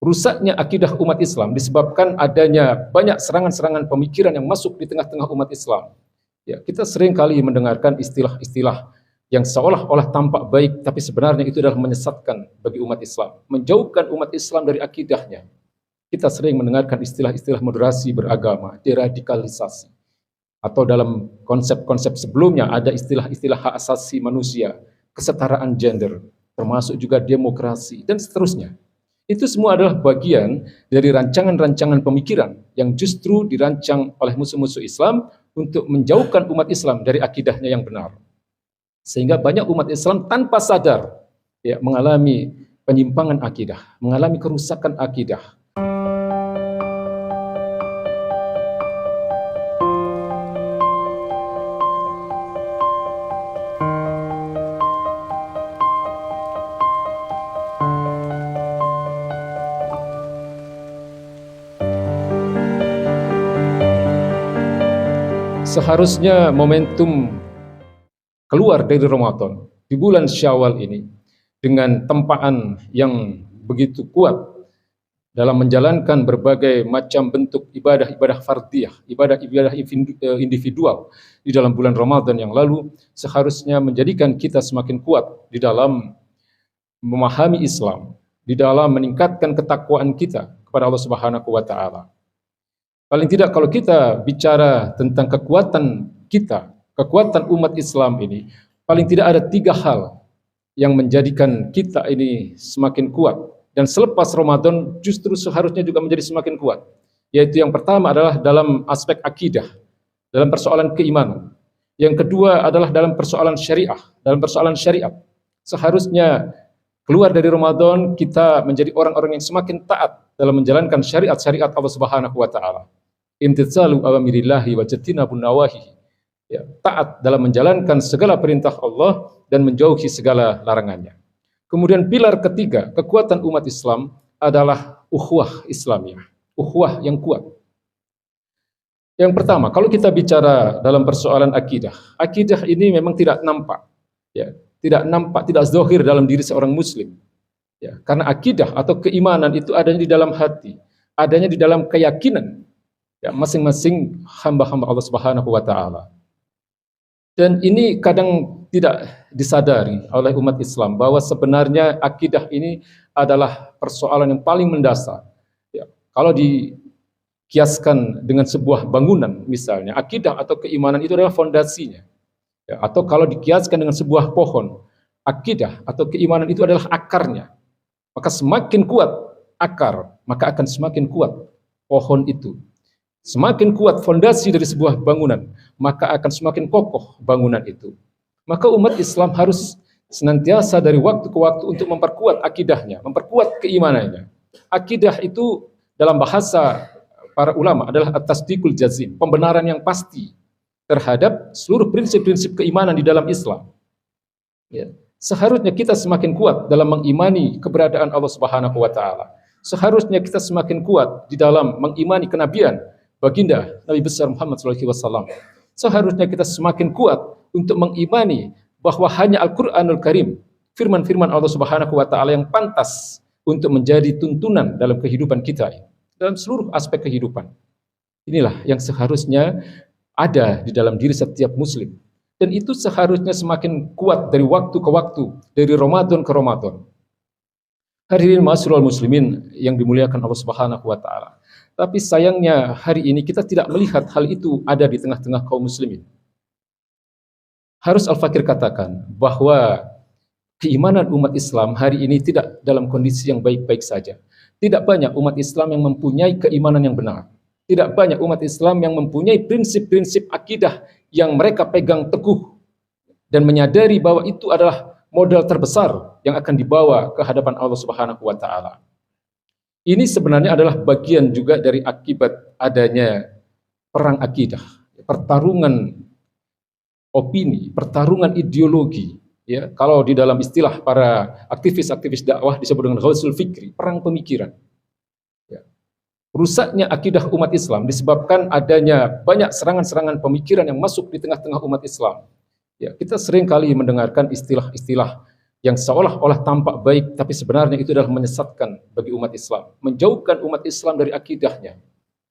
Rusaknya akidah umat Islam disebabkan adanya banyak serangan-serangan pemikiran yang masuk di tengah-tengah umat Islam. Ya, kita sering kali mendengarkan istilah-istilah yang seolah-olah tampak baik, tapi sebenarnya itu adalah menyesatkan bagi umat Islam, menjauhkan umat Islam dari akidahnya. Kita sering mendengarkan istilah-istilah moderasi beragama, deradikalisasi, atau dalam konsep-konsep sebelumnya ada istilah-istilah hak asasi manusia, kesetaraan gender, termasuk juga demokrasi, dan seterusnya. Itu semua adalah bagian dari rancangan-rancangan pemikiran yang justru dirancang oleh musuh-musuh Islam untuk menjauhkan umat Islam dari akidahnya yang benar. Sehingga banyak umat Islam tanpa sadar ya, mengalami penyimpangan akidah, mengalami kerusakan akidah. Seharusnya momentum keluar dari Ramadan di bulan Syawal ini dengan tempaan yang begitu kuat dalam menjalankan berbagai macam bentuk ibadah-ibadah fardiyah, ibadah-ibadah individual di dalam bulan Ramadan yang lalu, seharusnya menjadikan kita semakin kuat di dalam memahami Islam, di dalam meningkatkan ketakwaan kita kepada Allah Subhanahu wa taala. Paling tidak kalau kita bicara tentang kekuatan kita, kekuatan umat Islam ini, paling tidak ada 3 hal yang menjadikan kita ini semakin kuat. Dan selepas Ramadan justru seharusnya juga menjadi semakin kuat. Yaitu yang pertama adalah dalam aspek akidah, dalam persoalan keimanan. Yang kedua adalah dalam persoalan syariah, dalam persoalan syariat. Seharusnya keluar dari Ramadan kita menjadi orang-orang yang semakin taat dalam menjalankan syariat-syariat Allah Subhanahu wa taala. Imtitsalu awamirillahi wa jatinabun nawahi. Ya, taat dalam menjalankan segala perintah Allah dan menjauhi segala larangannya. Kemudian pilar ketiga, kekuatan umat Islam adalah ukhuwah Islamiyah, ukhuwah yang kuat. Yang pertama, kalau kita bicara dalam persoalan akidah, akidah ini memang tidak nampak, ya, tidak nampak, tidak zahir dalam diri seorang muslim. Ya, karena akidah atau keimanan itu adanya di dalam hati, adanya di dalam keyakinan ya, masing-masing hamba-hamba Allah Subhanahu wa taala. Dan ini kadang tidak disadari oleh umat Islam bahwa sebenarnya akidah ini adalah persoalan yang paling mendasar. Ya, kalau dikiaskan dengan sebuah bangunan misalnya, akidah atau keimanan itu adalah fondasinya. Ya, atau kalau dikiaskan dengan sebuah pohon, akidah atau keimanan itu adalah akarnya. Maka semakin kuat akar, maka akan semakin kuat pohon itu. Semakin kuat fondasi dari sebuah bangunan, maka akan semakin kokoh bangunan itu. Maka umat Islam harus senantiasa dari waktu ke waktu untuk memperkuat akidahnya, memperkuat keimanannya. Akidah itu dalam bahasa para ulama adalah at-tasdiqul jazim, pembenaran yang pasti terhadap seluruh prinsip-prinsip keimanan di dalam Islam. Ya. Seharusnya kita semakin kuat dalam mengimani keberadaan Allah Subhanahu wa taala. Seharusnya kita semakin kuat di dalam mengimani kenabian baginda Nabi besar Muhammad SAW. Seharusnya kita semakin kuat untuk mengimani bahwa hanya Al-Quranul Karim, firman-firman Allah Subhanahu wa taala yang pantas untuk menjadi tuntunan dalam kehidupan kita, dalam seluruh aspek kehidupan. Inilah yang seharusnya ada di dalam diri setiap muslim. Dan itu seharusnya semakin kuat dari waktu ke waktu, dari Ramadan ke Ramadan. Hadirin ma'asyiral muslimin yang dimuliakan Allah Subhanahu wa taala. Tapi sayangnya hari ini kita tidak melihat hal itu ada di tengah-tengah kaum muslimin. Harus Al-Fakir katakan bahwa keimanan umat Islam hari ini tidak dalam kondisi yang baik-baik saja. Tidak banyak umat Islam yang mempunyai keimanan yang benar. Tidak banyak umat Islam yang mempunyai prinsip-prinsip akidah yang mereka pegang teguh dan menyadari bahwa itu adalah modal terbesar yang akan dibawa ke hadapan Allah Subhanahu wa taala. Ini sebenarnya adalah bagian juga dari akibat adanya perang akidah, pertarungan opini, pertarungan ideologi. Ya, kalau di dalam istilah para aktivis-aktivis dakwah disebut dengan ghazul fikri, perang pemikiran. Ya. Rusaknya akidah umat Islam disebabkan adanya banyak serangan-serangan pemikiran yang masuk di tengah-tengah umat Islam. Ya, kita sering kali mendengarkan istilah-istilah yang seolah-olah tampak baik, tapi sebenarnya itu adalah menyesatkan bagi umat Islam, menjauhkan umat Islam dari akidahnya.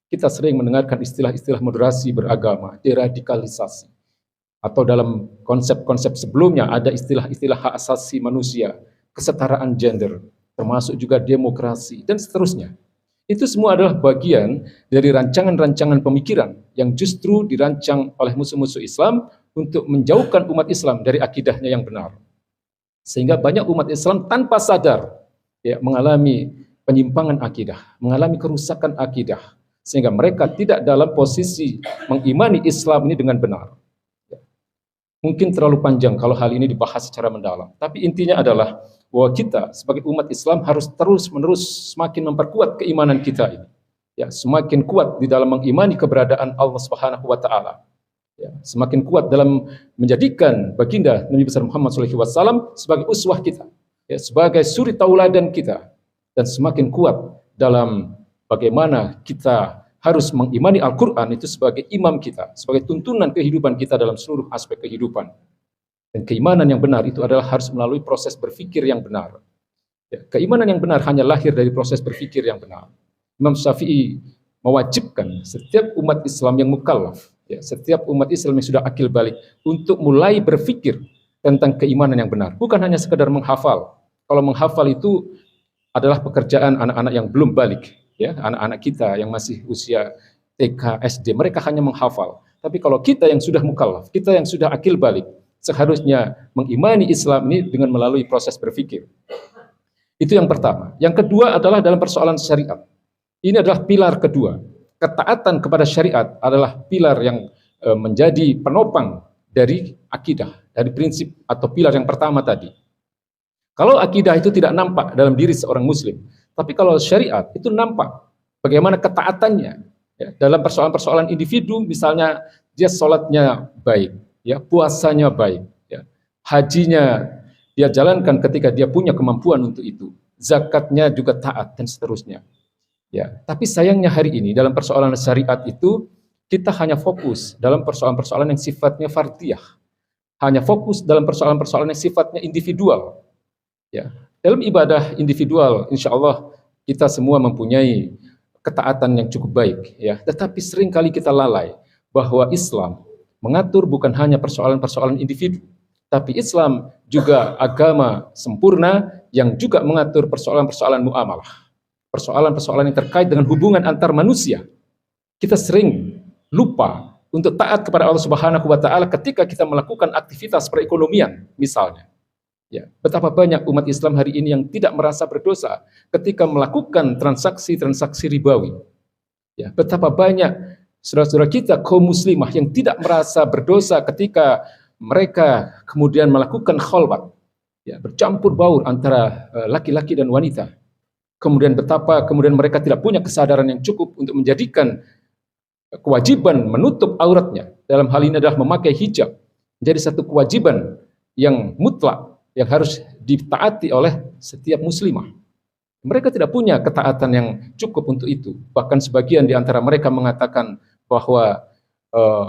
Kita sering mendengarkan istilah-istilah moderasi beragama, deradikalisasi, atau dalam konsep-konsep sebelumnya ada istilah-istilah hak asasi manusia, kesetaraan gender, termasuk juga demokrasi, dan seterusnya. Itu semua adalah bagian dari rancangan-rancangan pemikiran yang justru dirancang oleh musuh-musuh Islam untuk menjauhkan umat Islam dari akidahnya yang benar. Sehingga banyak umat Islam tanpa sadar mengalami penyimpangan akidah, mengalami kerusakan akidah, sehingga mereka tidak dalam posisi mengimani Islam ini dengan benar. Mungkin terlalu panjang kalau hal ini dibahas secara mendalam, tapi intinya adalah bahwa kita sebagai umat Islam harus terus-menerus semakin memperkuat keimanan kita ini. Semakin kuat di dalam mengimani keberadaan Allah Subhanahu wa taala. Semakin kuat dalam menjadikan baginda Nabi besar Muhammad SAW sebagai uswah kita, sebagai suri tauladan kita, dan semakin kuat dalam bagaimana kita harus mengimani Al-Quran itu sebagai imam kita, sebagai tuntunan kehidupan kita dalam seluruh aspek kehidupan. Dan keimanan yang benar itu adalah harus melalui proses berpikir yang benar. Keimanan yang benar hanya lahir dari proses berpikir yang benar. Imam Syafi'i mewajibkan setiap umat Islam yang mukallaf, setiap umat Islam yang sudah akil balik, untuk mulai berpikir tentang keimanan yang benar. Bukan hanya sekedar menghafal. Kalau menghafal itu adalah pekerjaan anak-anak yang belum balik. Anak-anak kita yang masih usia TK, SD, mereka hanya menghafal. Tapi kalau kita yang sudah mukallaf, kita yang sudah akil balik, seharusnya mengimani Islam ini dengan melalui proses berpikir. Itu yang pertama. Yang kedua adalah dalam persoalan syariat. Ini adalah pilar kedua. Ketaatan kepada syariat adalah pilar yang menjadi penopang dari akidah, dari prinsip atau pilar yang pertama tadi. Kalau akidah itu tidak nampak dalam diri seorang muslim, tapi kalau syariat itu nampak bagaimana ketaatannya dalam persoalan-persoalan individu, misalnya dia sholatnya baik, puasanya baik, hajinya dia jalankan ketika dia punya kemampuan untuk itu, zakatnya juga taat, dan seterusnya. Tapi sayangnya hari ini dalam persoalan syariat itu kita hanya fokus dalam persoalan-persoalan yang sifatnya fardiyah, hanya fokus dalam persoalan-persoalan yang sifatnya individual. Dalam ibadah individual, insya Allah kita semua mempunyai ketaatan yang cukup baik, tetapi sering kali kita lalai bahwa Islam mengatur bukan hanya persoalan-persoalan individu, tapi Islam juga agama sempurna yang juga mengatur persoalan-persoalan muamalah, persoalan-persoalan yang terkait dengan hubungan antar manusia. Kita sering lupa untuk taat kepada Allah Subhanahu wa taala ketika kita melakukan aktivitas perekonomian misalnya. Betapa banyak umat Islam hari ini yang tidak merasa berdosa ketika melakukan transaksi-transaksi ribawi. Betapa banyak saudara-saudara kita kaum muslimah yang tidak merasa berdosa ketika mereka kemudian melakukan khalwat, bercampur baur antara laki-laki dan wanita. Kemudian betapa kemudian mereka tidak punya kesadaran yang cukup untuk menjadikan kewajiban menutup auratnya, dalam hal ini adalah memakai hijab, menjadi satu kewajiban yang mutlak yang harus ditaati oleh setiap muslimah. Mereka tidak punya ketaatan yang cukup untuk itu. Bahkan sebagian di antara mereka mengatakan bahwa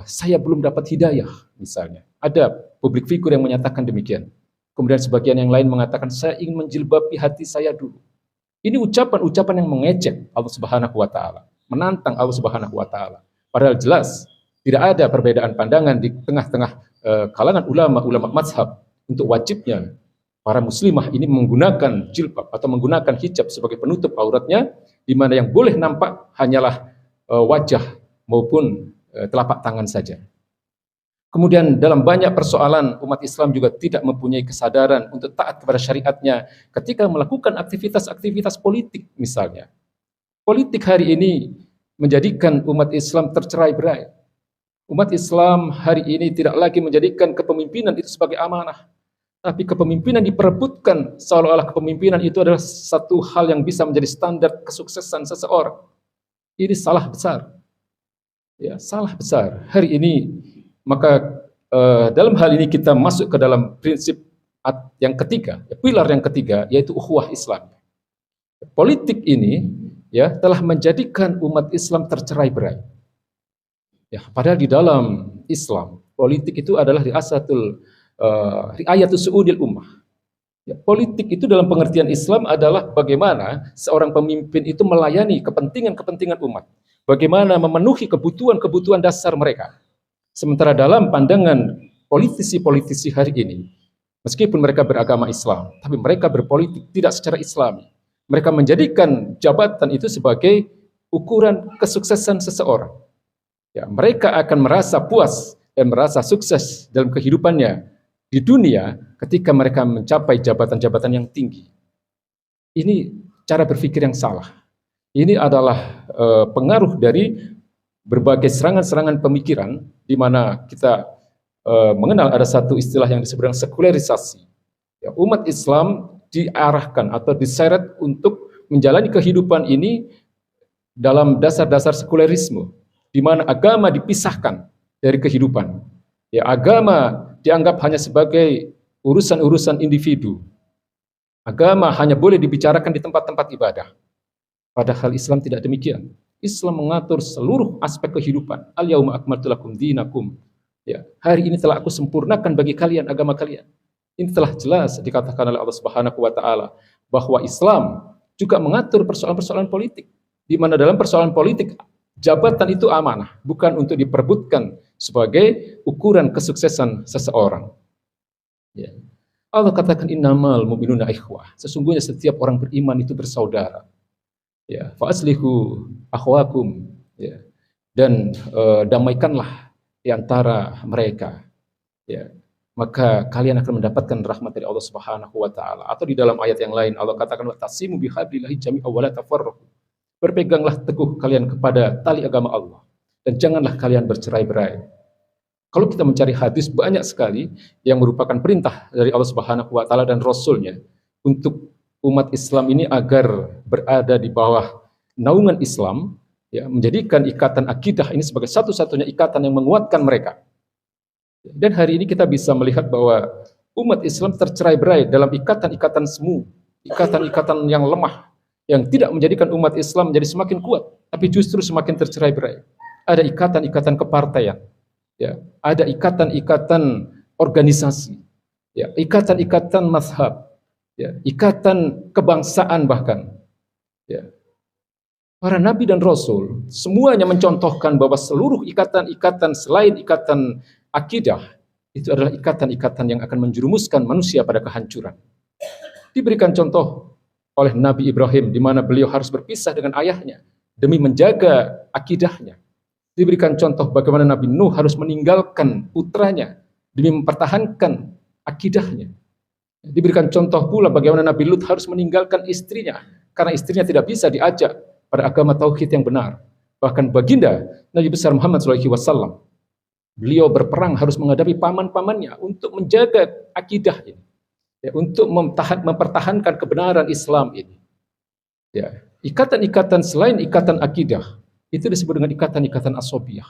saya belum dapat hidayah, misalnya. Ada publik figur yang menyatakan demikian. Kemudian sebagian yang lain mengatakan saya ingin menjilbabi hati saya dulu. Ini ucapan-ucapan yang mengejek Allah Subhanahu wa taala, menantang Allah Subhanahu wa taala. Padahal jelas tidak ada perbedaan pandangan di tengah-tengah kalangan ulama mazhab untuk wajibnya para muslimah ini menggunakan jilbab atau menggunakan hijab sebagai penutup auratnya, di mana yang boleh nampak hanyalah wajah maupun telapak tangan saja. Kemudian dalam banyak persoalan umat Islam juga tidak mempunyai kesadaran untuk taat kepada syariatnya ketika melakukan aktivitas-aktivitas politik misalnya. Politik hari ini menjadikan umat Islam tercerai-berai. Umat Islam hari ini tidak lagi menjadikan kepemimpinan itu sebagai amanah, tapi kepemimpinan diperebutkan seolah-olah kepemimpinan itu adalah satu hal yang bisa menjadi standar kesuksesan seseorang. Ini salah besar. Salah besar. Hari ini maka dalam hal ini kita masuk ke dalam prinsip yang ketiga, pilar yang ketiga, yaitu ukhuwah Islam. Politik ini telah menjadikan umat Islam tercerai-berai. Padahal di dalam Islam, politik itu adalah riayatus su'udil ummah. Ya, politik itu dalam pengertian Islam adalah bagaimana seorang pemimpin itu melayani kepentingan-kepentingan umat. Bagaimana memenuhi kebutuhan-kebutuhan dasar mereka. Sementara dalam pandangan politisi-politisi hari ini, meskipun mereka beragama Islam, tapi mereka berpolitik tidak secara Islami. Mereka menjadikan jabatan itu sebagai ukuran kesuksesan seseorang. Ya, mereka akan merasa puas dan merasa sukses dalam kehidupannya di dunia ketika mereka mencapai jabatan-jabatan yang tinggi. Ini cara berpikir yang salah. Ini adalah pengaruh dari berbagai serangan-serangan pemikiran di mana kita mengenal ada satu istilah yang disebut dengan sekularisasi. Ya, umat Islam diarahkan atau diseret untuk menjalani kehidupan ini dalam dasar-dasar sekularisme, di mana agama dipisahkan dari kehidupan. Ya, agama dianggap hanya sebagai urusan-urusan individu. Agama hanya boleh dibicarakan di tempat-tempat ibadah. Padahal Islam tidak demikian. Islam mengatur seluruh aspek kehidupan. Al-yauma akmaltu lakum dinakum. Ya, hari ini telah aku sempurnakan bagi kalian agama kalian. Ini telah jelas dikatakan oleh Allah Subhanahu wa taala bahwa Islam juga mengatur persoalan-persoalan politik, di mana dalam persoalan politik jabatan itu amanah, bukan untuk diperebutkan sebagai ukuran kesuksesan seseorang. Ya. Allah katakan innamal mu'minuna ikhwah. Sesungguhnya setiap orang beriman itu bersaudara. Ya, fa aslihu akhwakum. Ya. Dan damaikanlah di antara mereka. Ya. Maka kalian akan mendapatkan rahmat dari Allah Subhanahu wa taala. Atau di dalam ayat yang lain Allah katakan watasimu bihablillahi jami'a wa la tafarraqu. Berpeganglah teguh kalian kepada tali agama Allah dan janganlah kalian bercerai-berai. Kalau kita mencari hadis banyak sekali yang merupakan perintah dari Allah Subhanahu wa taala dan Rasulnya untuk umat Islam ini agar berada di bawah naungan Islam, ya, menjadikan ikatan akidah ini sebagai satu-satunya ikatan yang menguatkan mereka. Dan hari ini kita bisa melihat bahwa umat Islam tercerai-berai dalam ikatan-ikatan semu, ikatan-ikatan yang lemah, yang tidak menjadikan umat Islam menjadi semakin kuat, tapi justru semakin tercerai-berai. Ada ikatan-ikatan kepartaian, ya, ada ikatan-ikatan organisasi, ya, ikatan-ikatan mazhab, ya, ikatan kebangsaan bahkan. Ya. Para nabi dan rasul semuanya mencontohkan bahwa seluruh ikatan-ikatan selain ikatan akidah itu adalah ikatan-ikatan yang akan menjerumuskan manusia pada kehancuran. Diberikan contoh oleh Nabi Ibrahim, di mana beliau harus berpisah dengan ayahnya demi menjaga akidahnya. Diberikan contoh bagaimana Nabi Nuh harus meninggalkan putranya demi mempertahankan akidahnya. Diberikan contoh pula bagaimana Nabi Lut harus meninggalkan istrinya karena istrinya tidak bisa diajak pada agama tauhid yang benar. Bahkan baginda Nabi besar Muhammad SAW, beliau berperang harus menghadapi paman-pamannya untuk menjaga akidah ini. Ya, untuk mempertahankan kebenaran Islam ini. Ya, ikatan-ikatan selain ikatan akidah itu disebut dengan ikatan-ikatan asobiyah.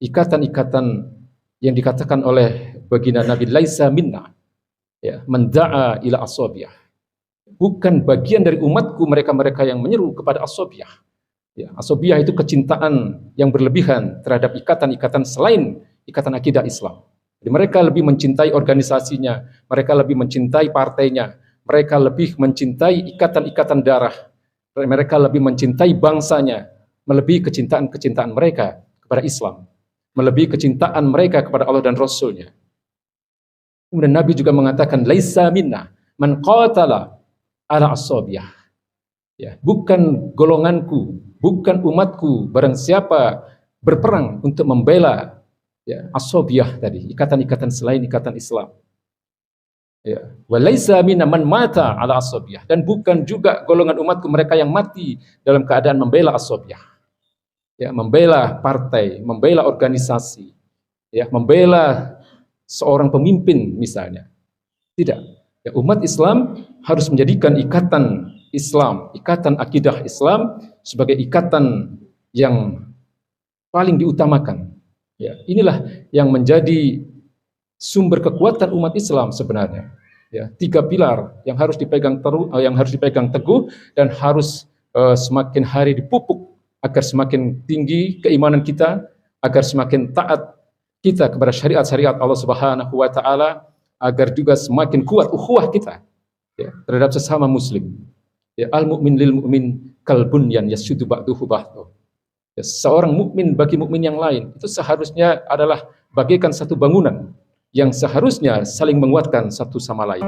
Ikatan-ikatan yang dikatakan oleh baginda Nabi laisa minna, ya, menda'a ila asobiyah. Bukan bagian dari umatku mereka-mereka yang menyeru kepada asobiyah. Ya, asobiyah itu kecintaan yang berlebihan terhadap ikatan-ikatan selain ikatan akidah Islam. Jadi mereka lebih mencintai organisasinya, mereka lebih mencintai partainya, mereka lebih mencintai ikatan-ikatan darah, mereka lebih mencintai bangsanya, melebihi kecintaan mereka kepada Islam, melebihi kecintaan mereka kepada Allah dan Rasulnya. Kemudian Nabi juga mengatakan, laisa minna man qatala ala asobiyah. Ya, bukan golonganku, bukan umatku, barang siapa berperang untuk membela, ya, asobiyah tadi, ikatan-ikatan selain ikatan Islam. Ya, walaisa minna man mata ala asobiyah, dan bukan juga golongan umatku mereka yang mati dalam keadaan membela asobiyah. Ya, membela partai, membela organisasi, ya, membela seorang pemimpin misalnya. Tidak. Ya, umat Islam harus menjadikan ikatan Islam, ikatan akidah Islam sebagai ikatan yang paling diutamakan. Ya, inilah yang menjadi sumber kekuatan umat Islam sebenarnya. Ya, 3 pilar yang harus dipegang teguh dan harus semakin hari dipupuk agar semakin tinggi keimanan kita, agar semakin taat kita kepada syariat-syariat Allah Subhanahu wa taala, agar juga semakin kuat ukhuwah kita ya, terhadap sesama muslim. Ya, al-mu'min lil mu'min kal bunyan yasuddu ba'duhu ba'dha. Ya, seorang mukmin bagi mukmin yang lain itu seharusnya adalah bagaikan satu bangunan yang seharusnya saling menguatkan satu sama lain.